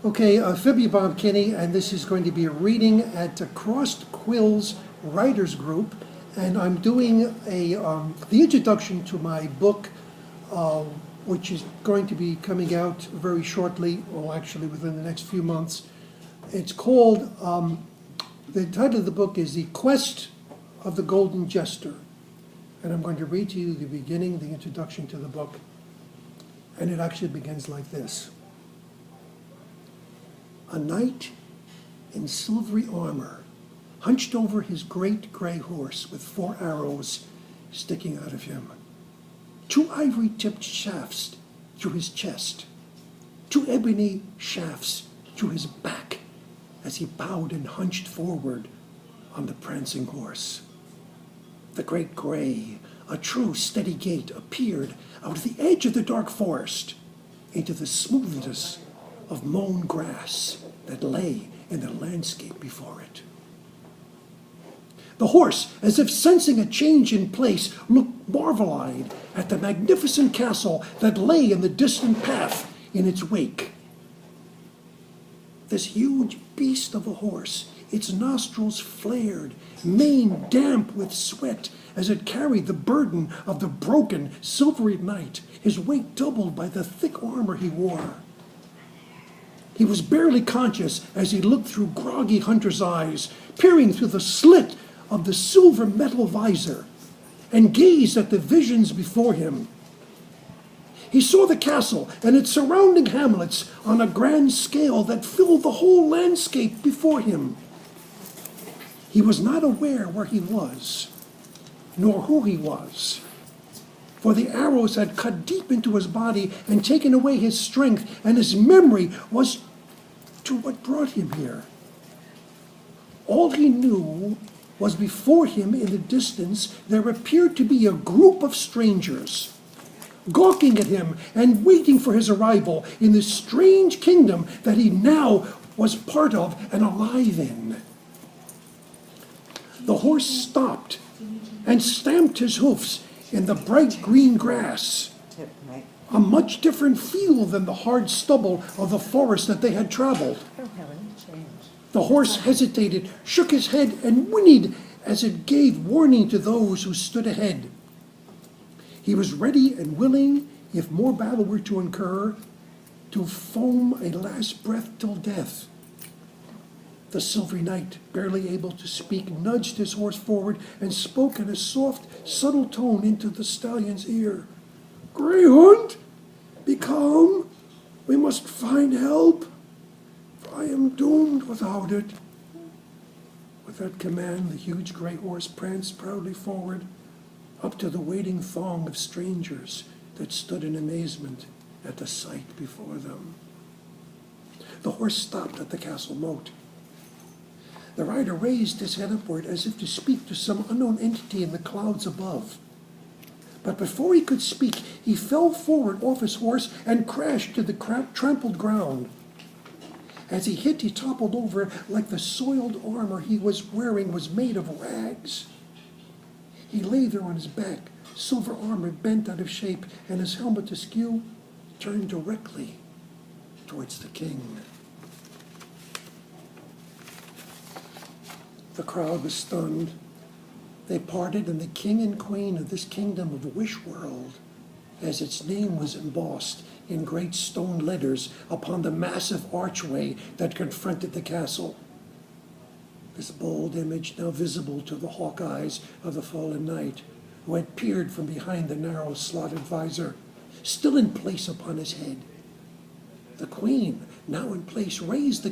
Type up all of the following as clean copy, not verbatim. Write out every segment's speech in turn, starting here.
Okay, Fibby Bob Kinney, and this is going to be a reading at Crossed Quills Writers Group, and I'm doing the introduction to my book, which is going to be coming out very shortly, or actually within the next few months. It's called, the title of the book is The Quest of the Golden Jester, and I'm going to read to you the beginning, the introduction to the book, and it actually begins like this. A knight in silvery armor, hunched over his great gray horse with 4 arrows sticking out of him, 2 ivory-tipped shafts through his chest, 2 ebony shafts through his back as he bowed and hunched forward on the prancing horse. The great gray, a true steady gait, appeared out of the edge of the dark forest into the smoothness of mown grass that lay in the landscape before it. The horse, as if sensing a change in place, looked marvel-eyed at the magnificent castle that lay in the distant path in its wake. This huge beast of a horse, its nostrils flared, mane damp with sweat, as it carried the burden of the broken, silvery knight, his weight doubled by the thick armor he wore. He was barely conscious as he looked through groggy hunter's eyes, peering through the slit of the silver metal visor, and gazed at the visions before him. He saw the castle and its surrounding hamlets on a grand scale that filled the whole landscape before him. He was not aware where he was, nor who he was, for the arrows had cut deep into his body and taken away his strength, and his memory was to what brought him here. All he knew was before him in the distance there appeared to be a group of strangers, gawking at him and waiting for his arrival in this strange kingdom that he now was part of and alive in. The horse stopped and stamped his hoofs in the bright green grass, a much different feel than the hard stubble of the forest that they had traveled. The horse hesitated, shook his head, and whinnied as it gave warning to those who stood ahead. He was ready and willing, if more battle were to incur, to foam a last breath till death. The silvery knight, barely able to speak, nudged his horse forward and spoke in a soft, subtle tone into the stallion's ear. "Greyhound, be calm. We must find help, for I am doomed without it." With that command, the huge gray horse pranced proudly forward, up to the waiting throng of strangers that stood in amazement at the sight before them. The horse stopped at the castle moat. The rider raised his head upward as if to speak to some unknown entity in the clouds above. But before he could speak, he fell forward off his horse and crashed to the trampled ground. As he hit, he toppled over like the soiled armor he was wearing was made of rags. He lay there on his back, silver armor bent out of shape, and his helmet askew turned directly towards the king. The crowd was stunned. They parted, and the king and queen of this kingdom of Wish World, as its name was embossed in great stone letters upon the massive archway that confronted the castle. This bold image now visible to the hawk eyes of the fallen knight, who had peered from behind the narrow slotted visor, still in place upon his head. The queen, now in place, raised the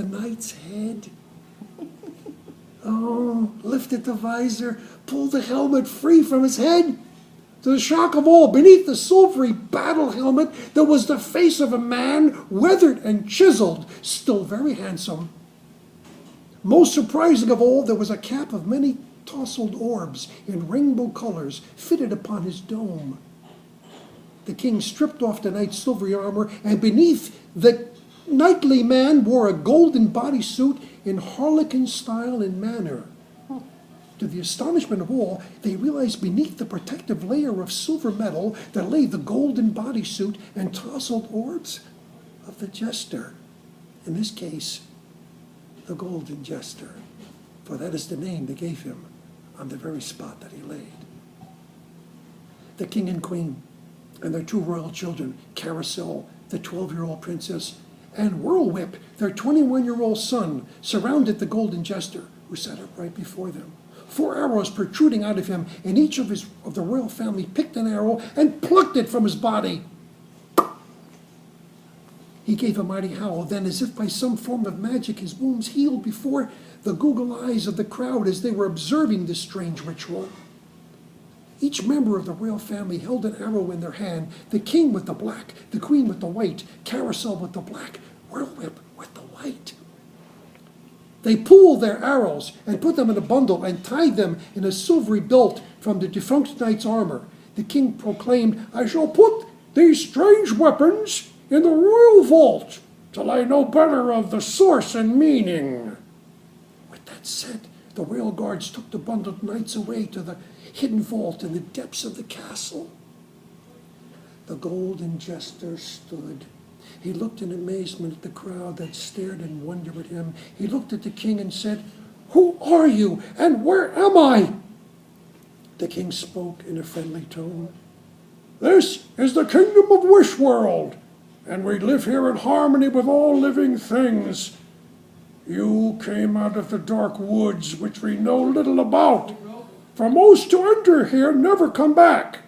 knight's head. Lifted the visor, pulled the helmet free from his head. To the shock of all, beneath the silvery battle helmet, there was the face of a man, weathered and chiseled, still very handsome. Most surprising of all, there was a cap of many tousled orbs in rainbow colors fitted upon his dome. The king stripped off the knight's silvery armor, and beneath the knightly man wore a golden bodysuit in harlequin style and manner. To the astonishment of all, they realized beneath the protective layer of silver metal there lay the golden bodysuit and tousled orbs of the Jester. In this case, the Golden Jester, for that is the name they gave him on the very spot that he laid. The king and queen and their two royal children, Carousel, the 12-year-old princess, and Whirlwhip, their 21-year-old son, surrounded the Golden Jester, who sat upright before them. 4 arrows protruding out of him, and each of the royal family picked an arrow and plucked it from his body. He gave a mighty howl. Then, as if by some form of magic, his wounds healed before the Google eyes of the crowd as they were observing this strange ritual. Each member of the royal family held an arrow in their hand, the king with the black, the queen with the white, Carousel with the black, Whirlwhip with the white. They pooled their arrows and put them in a bundle and tied them in a silvery belt from the defunct knight's armor. The king proclaimed, "I shall put these strange weapons in the royal vault till I know better of the source and meaning." With that said, the royal guards took the bundled knights away to the hidden vault in the depths of the castle. The Golden Jester stood. He looked in amazement at the crowd that stared in wonder at him. He looked at the king and said, "Who are you, and where am I?" The king spoke in a friendly tone. "This is the kingdom of Wish World, and we live here in harmony with all living things. You came out of the dark woods, which we know little about, for most who enter here never come back.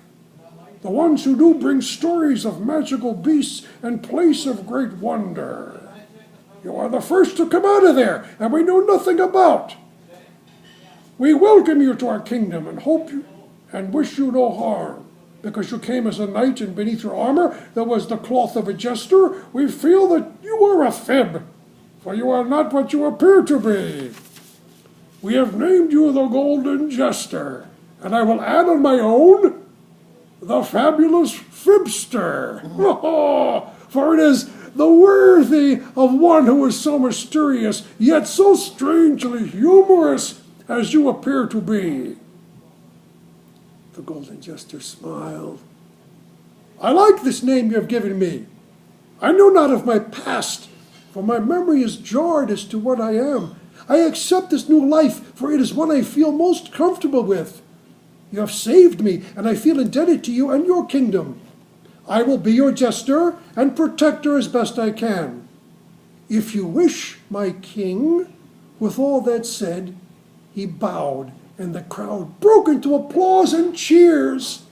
The ones who do bring stories of magical beasts and place of great wonder. You are the first to come out of there, and we know nothing about. We welcome you to our kingdom and hope you and wish you no harm. Because you came as a knight and beneath your armor there was the cloth of a jester, we feel that you are a fib, for you are not what you appear to be. We have named you the Golden Jester, and I will add on my own, the fabulous Fibster. For it is the worthy of one who is so mysterious, yet so strangely humorous as you appear to be." The Golden Jester smiled. "I like this name you have given me. I know not of my past, for my memory is jarred as to what I am. I accept this new life, for it is one I feel most comfortable with. You have saved me, and I feel indebted to you and your kingdom. I will be your jester and protector as best I can. If you wish, my king." With all that said, he bowed, and the crowd broke into applause and cheers.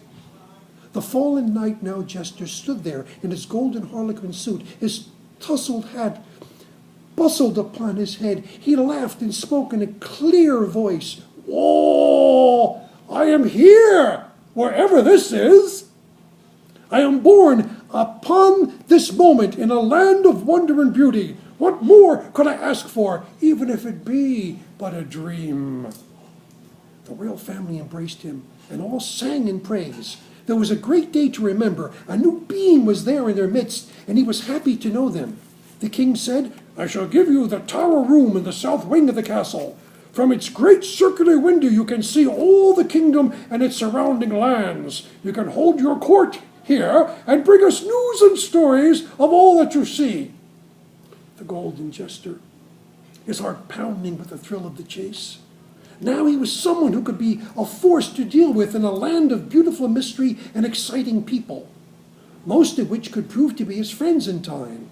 The fallen knight, now Jester, stood there in his golden harlequin suit, his tousled hat bustled upon his head. He laughed and spoke in a clear voice. "Oh, I am here, wherever this is. I am born upon this moment in a land of wonder and beauty. What more could I ask for, even if it be but a dream?" The royal family embraced him, and all sang in praise. There was a great day to remember. A new being was there in their midst, and he was happy to know them. The king said, "I shall give you the tower room in the south wing of the castle. From its great circular window you can see all the kingdom and its surrounding lands. You can hold your court here and bring us news and stories of all that you see." The Golden Jester, his heart pounding with the thrill of the chase. Now he was someone who could be a force to deal with in a land of beautiful mystery and exciting people, most of which could prove to be his friends in time.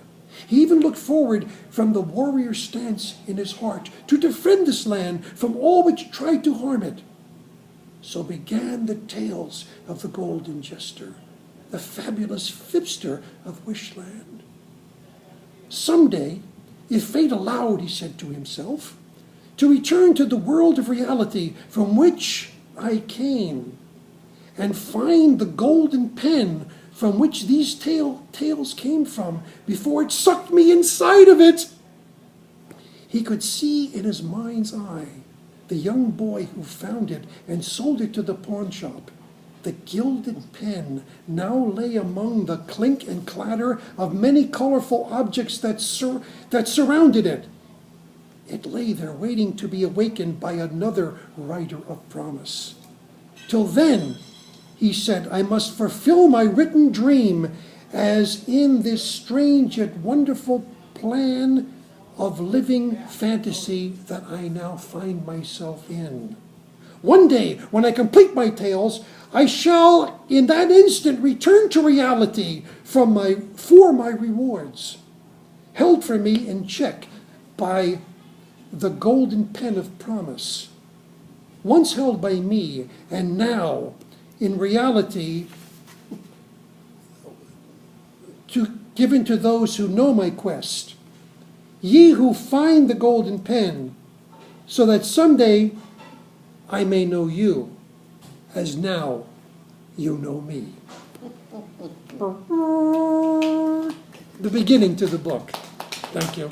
He even looked forward from the warrior stance in his heart to defend this land from all which tried to harm it. So began the tales of the Golden Jester, the fabulous Fibster of Wishland. Someday, if fate allowed, he said to himself, to return to the world of reality from which I came, and find the golden pen from which these tales came from before it sucked me inside of it. He could see in his mind's eye the young boy who found it and sold it to the pawn shop. The gilded pen now lay among the clink and clatter of many colorful objects that surrounded it. It lay there waiting to be awakened by another writer of promise. Till then, he said, I must fulfill my written dream, as in this strange yet wonderful plan of living fantasy that I now find myself in. One day, when I complete my tales, I shall in that instant return to reality for my rewards, held for me in check by the golden pen of promise, once held by me, and now, in reality, given to those who know my quest. Ye who find the golden pen, so that someday I may know you, as now you know me. The beginning to the book. Thank you.